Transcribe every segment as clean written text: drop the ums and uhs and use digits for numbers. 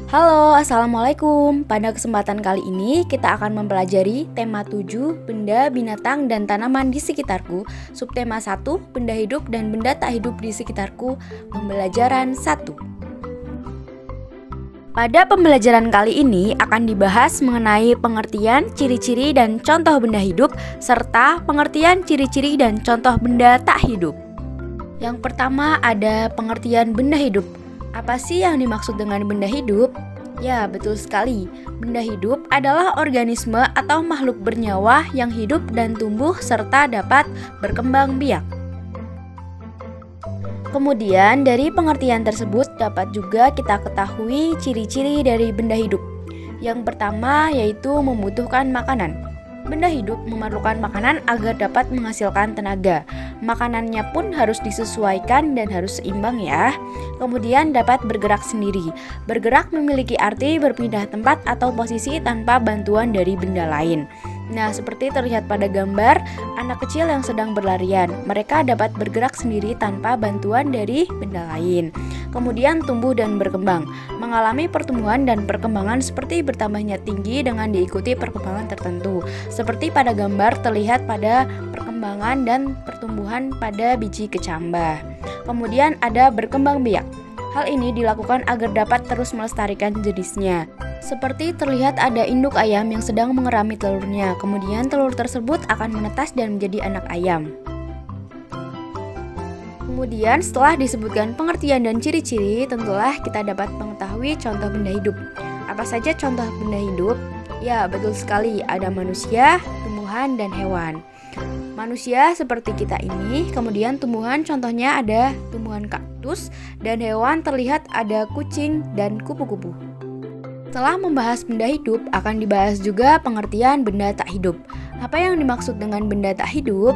Halo, Assalamualaikum. Pada kesempatan kali ini kita akan mempelajari tema 7, benda, binatang, dan tanaman di sekitarku. Subtema 1, benda hidup dan benda tak hidup di sekitarku. Pembelajaran 1. Pada pembelajaran kali ini akan dibahas mengenai pengertian, ciri-ciri, dan contoh benda hidup, serta pengertian, ciri-ciri, dan contoh benda tak hidup. Yang pertama ada pengertian benda hidup. Apa sih yang dimaksud dengan benda hidup? Ya, betul sekali. Benda hidup adalah organisme atau makhluk bernyawa yang hidup dan tumbuh serta dapat berkembang biak. Kemudian, dari pengertian tersebut dapat juga kita ketahui ciri-ciri dari benda hidup. Yang pertama yaitu membutuhkan makanan. Benda hidup memerlukan makanan agar dapat menghasilkan tenaga. Makanannya pun harus disesuaikan dan harus seimbang ya. Kemudian dapat bergerak sendiri. Bergerak memiliki arti berpindah tempat atau posisi tanpa bantuan dari benda lain. Nah, seperti terlihat pada gambar anak kecil yang sedang berlarian. Mereka dapat bergerak sendiri tanpa bantuan dari benda lain. Kemudian tumbuh dan berkembang, mengalami pertumbuhan dan perkembangan seperti bertambahnya tinggi dengan diikuti perkembangan tertentu. Seperti pada gambar terlihat pada perkembangan dan pertumbuhan pada biji kecambah. Kemudian ada berkembang biak. Hal ini dilakukan agar dapat terus melestarikan jenisnya. Seperti terlihat ada induk ayam yang sedang mengerami telurnya. Kemudian telur tersebut akan menetas dan menjadi anak ayam. Kemudian setelah disebutkan pengertian dan ciri-ciri, tentulah kita dapat mengetahui contoh benda hidup. Apa saja contoh benda hidup? Ya, betul sekali, ada manusia, tumbuhan, dan hewan. Manusia seperti kita ini, kemudian tumbuhan contohnya ada tumbuhan kaktus, dan hewan terlihat ada kucing dan kupu-kupu. Setelah membahas benda hidup, akan dibahas juga pengertian benda tak hidup. Apa yang dimaksud dengan benda tak hidup?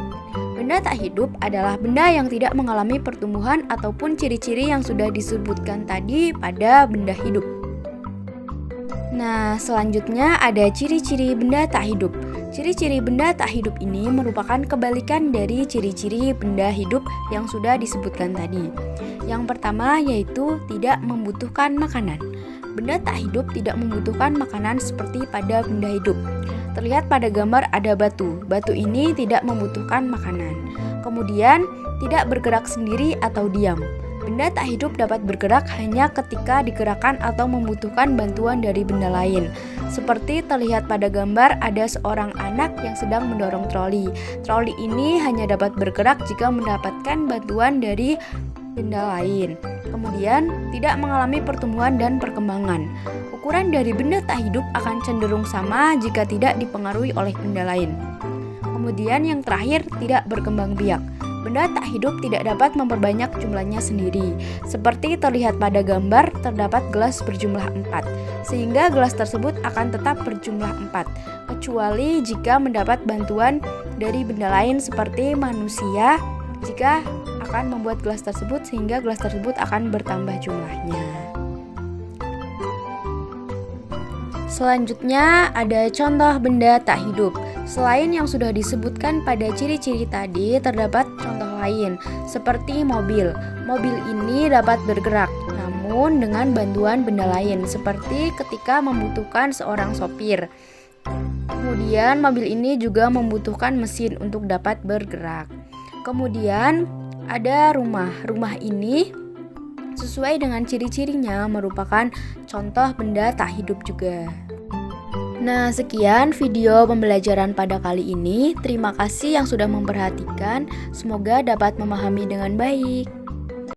Benda tak hidup adalah benda yang tidak mengalami pertumbuhan ataupun ciri-ciri yang sudah disebutkan tadi pada benda hidup. Nah, selanjutnya ada ciri-ciri benda tak hidup. Ciri-ciri benda tak hidup ini merupakan kebalikan dari ciri-ciri benda hidup yang sudah disebutkan tadi. Yang pertama yaitu tidak membutuhkan makanan. Benda tak hidup tidak membutuhkan makanan seperti pada benda hidup. Terlihat pada gambar ada batu. Batu ini tidak membutuhkan makanan. Kemudian, tidak bergerak sendiri atau diam. Benda tak hidup dapat bergerak hanya ketika digerakkan atau membutuhkan bantuan dari benda lain. Seperti terlihat pada gambar ada seorang anak yang sedang mendorong troli. Troli ini hanya dapat bergerak jika mendapatkan bantuan dari benda lain. Kemudian, tidak mengalami pertumbuhan dan perkembangan. Ukuran dari benda tak hidup akan cenderung sama jika tidak dipengaruhi oleh benda lain. Kemudian yang terakhir, tidak berkembang biak. Benda tak hidup tidak dapat memperbanyak jumlahnya sendiri. Seperti terlihat pada gambar, terdapat gelas berjumlah 4, sehingga gelas tersebut akan tetap berjumlah 4, kecuali jika mendapat bantuan dari benda lain seperti manusia, jika akan membuat gelas tersebut sehingga gelas tersebut akan bertambah jumlahnya. Selanjutnya ada contoh benda tak hidup. Selain yang sudah disebutkan pada ciri-ciri tadi, terdapat contoh lain seperti mobil. Mobil ini dapat bergerak, namun dengan bantuan benda lain seperti ketika membutuhkan seorang sopir. Kemudian mobil ini juga membutuhkan mesin untuk dapat bergerak. Kemudian ada rumah. Rumah ini sesuai dengan ciri-cirinya merupakan contoh benda tak hidup juga. Nah, sekian video pembelajaran pada kali ini. Terima kasih yang sudah memperhatikan. Semoga dapat memahami dengan baik.